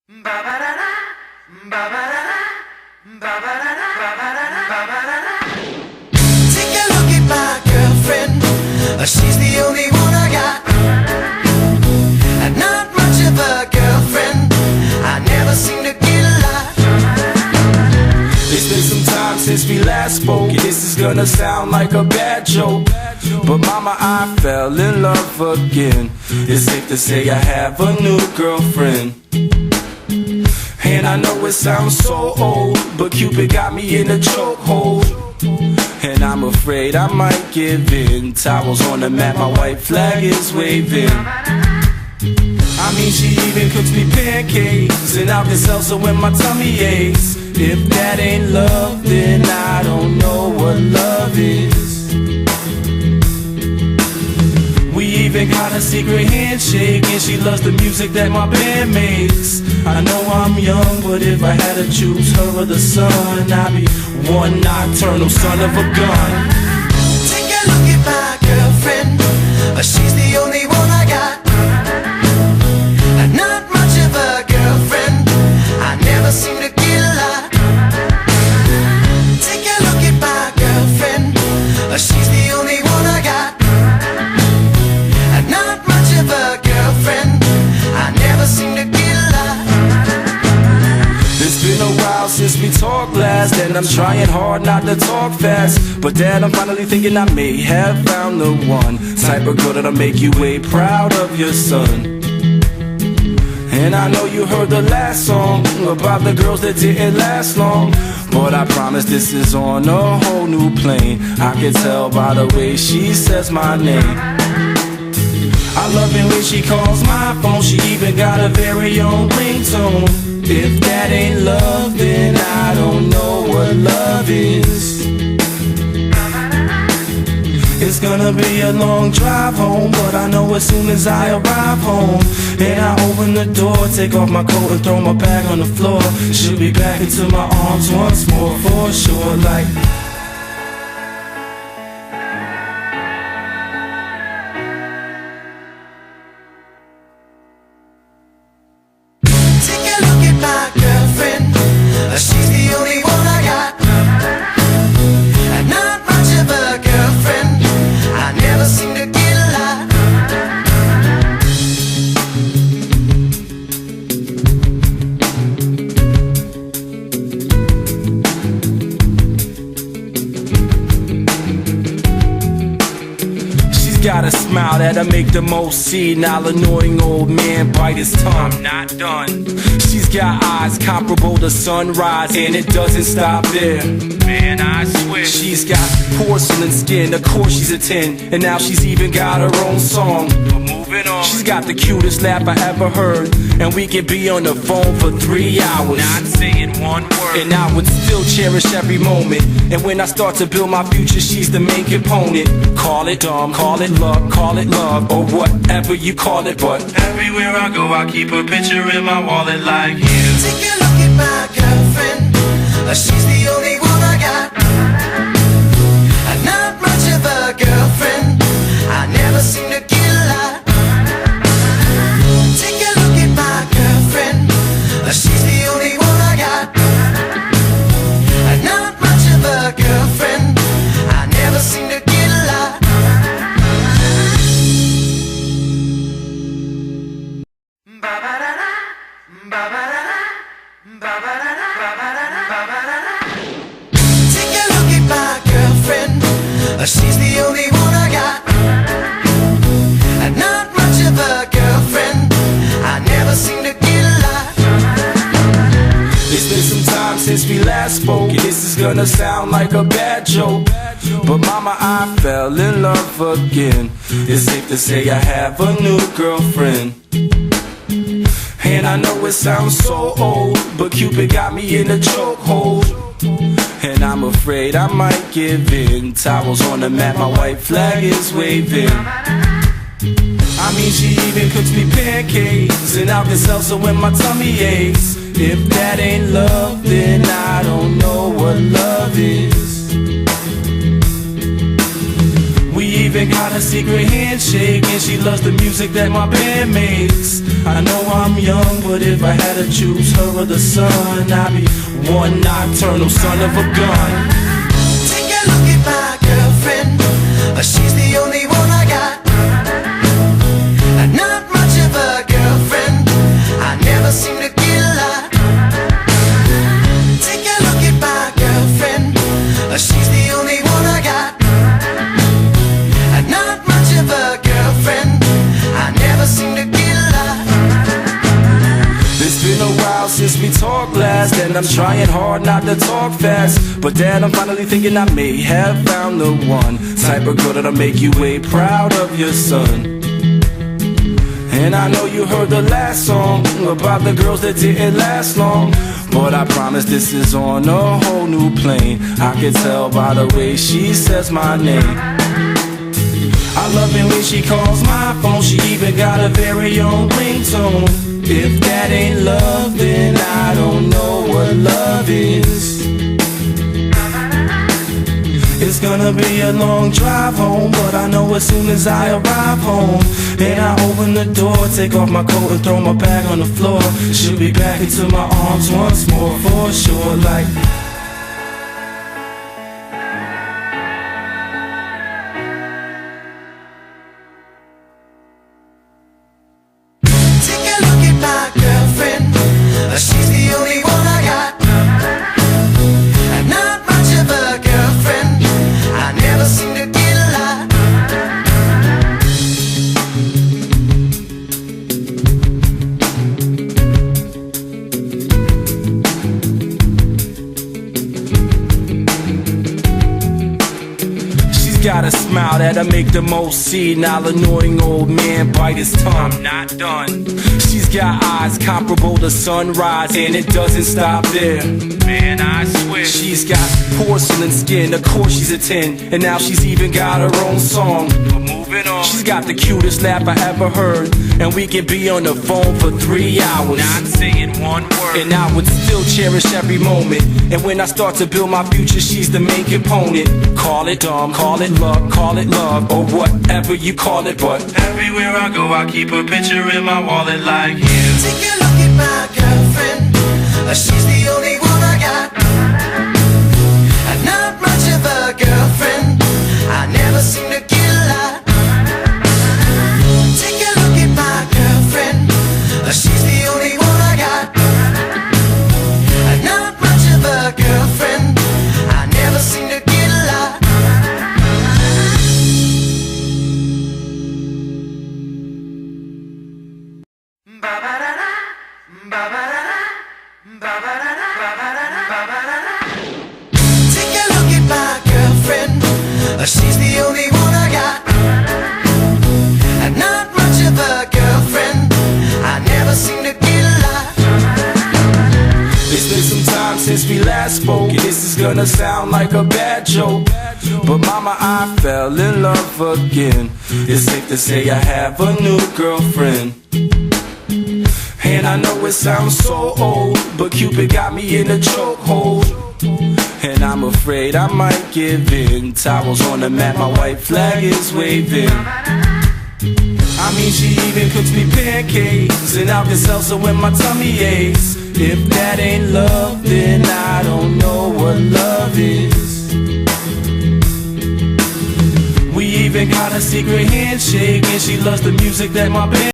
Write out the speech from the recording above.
Take a look at my girlfriend. She's the only one I got. Not much of a girlfriend. I never seem to get a lot. It's been some time since we last spoke. This is gonna sound like a bad joke, but mama, I fell in love again. It's safe to say I have a new girlfriend. And I know it sounds so old, but Cupid got me in a chokehold. And I'm afraid I might give in. Towels on the mat, my white flag is waving. I mean, she even cooks me pancakes and Alka-Seltzer when my tummy aches. If that ain't love, then I don't know what love is. We even got a secret handshake, and she loves the music that my band makes. I know I'm young, but if I had to choose her or the sun, I'd be one nocturnal son of a gun. Take a look at my girlfriend. She's the only one I got. Not much of a girlfriend. I never seem to get a lot. Take a look at my girlfriend. She's the only one I got. Not much of a girlfriend. I never seem to get a lot. It's been a while since we talked last, and I'm trying hard not to talk fast. But Dad, I'm finally thinking I may have found the one type of girl that'll make you way proud of your son. And I know you heard the last song about the girls that didn't last long, but I promise this is on a whole new plane. I can tell by the way she says my name. I love it when she calls my phone. She even got a very own ringtone. If that ain't love, then I don't know what love is. It's gonna be a long drive home, but I know as soon as I arrive home and I open the door, take off my coat and throw my bag on the floor, she'll be back into my arms once more for sure. Like, take a look at my girlfriend. She's the only one I got. Not much of a girlfriend. I never seem to get a lot. she's got a smile that'll make the most senile annoying old man bite his tongue. I'm not done. She's got eyes comparable to sunrise, and it doesn't stop there. Man, I swear. She's got porcelain skin, of course she's a 10, and now she's even got her own song. But moving on. She's got the cutest laugh I ever heard, and we can be on the phone for 3 hours, not saying one word, and I would still cherish every moment. And when I start to build my future, she's the main component. Call it dumb, call it luck, call it love, or whatever you call it, but everywhere I go, I keep a picture in my wallet like you. Take a look at my girlfriend. She's the only one I got. Not much of a girlfriend. I never seem to get a lot. Take a look at my girlfriend. She's the only one I got. Not much of a girlfriend. I never seem to get a lot. Take a look at my girlfriend. She's the only one I got. Not much of a girlfriend. I never seem to get a lot. It's been some time since we last spoke. This is gonna sound like a bad joke, but mama, I fell in love again. It's safe to say I have a new girlfriend. And I know it sounds so old, but Cupid got me in a chokehold. And I'm afraid I might give in. Towels on the mat, my white flag is waving. I mean, she even cooks me pancakes and Alka-Seltzer when my tummy aches. If that ain't love, then I don't know what love is. We even even got a secret handshake, and she loves the music that my band makes. I know I'm young, but if I had to choose her or the sun, I'd be one nocturnal son of a gun. Take a look at my girlfriend. She's the only one I got. Not much of a girlfriend. I never seem to get a lot. Take a look at my girlfriend. She's the only one I got. Not much of a girlfriend. I never seem to get a lot. It's been a while since we talked last, and I'm trying hard not to talk fast. But Dad, I'm finally thinking I may have found the one type of girl that'll make you way proud of your son. And I know you heard the last song about the girls that didn't last long, but I promise this is on a whole new plane. I can tell by the way she says my name. I love it when she calls my phone. She even got a very own ringtone. If that ain't love, then I don't know what love is. It's gonna be a long drive home, but I know as soon as I arrive home and I open the door, take off my coat and throw my bag on the floor, she'll be back into my arms once more for sure. Like, take a look at my girlfriend. She's the only one I got. Not much of a girlfriend. I never seem to get a lot. she's got a smile that'll make the most senile annoying old man bite his tongue. I'm not done. She's got eyes comparable to sunrise, and it doesn't stop there. Man, I swear. She's got porcelain skin, of course she's a 10, and now she's even got her own song. But moving on. She's got the cutest laugh I ever heard, and we can be on the phone for 3 hours, not saying one word, and I would still cherish every moment. And when I start to build my future, she's the main component. Call it dumb, call it luck, call it love, or whatever you call it, but everywhere I go I keep a picture in my wallet like you. Take a look at my girlfriend. She's the only one I got. Not much of a girlfriend. I never seem to get a lot. Take a look at my girlfriend. She's the only one I got. Not much of a girlfriend. I never seem to get a lot. Ba-ba-da-da, ba-ba-da-da, ba-ba-da-da, ba-ba-da-da, ba-ba-da-da. Take a look at my girlfriend. She's the only one I got. Not much of a girlfriend. I never seem to get a lot. It's been some time since we last spoke. This is gonna sound like a bad joke, but mama, I fell in love again. It's safe to say I have a new girlfriend. And I know it sounds so old, but Cupid got me in a chokehold, and I'm afraid I might give in. Towels on the mat, my white flag is waving. I mean, she even cooks me pancakes and Alka-Seltzer when my tummy aches. If that ain't love, then I don't know what love is. We even got a secret handshake, and she loves the music that my band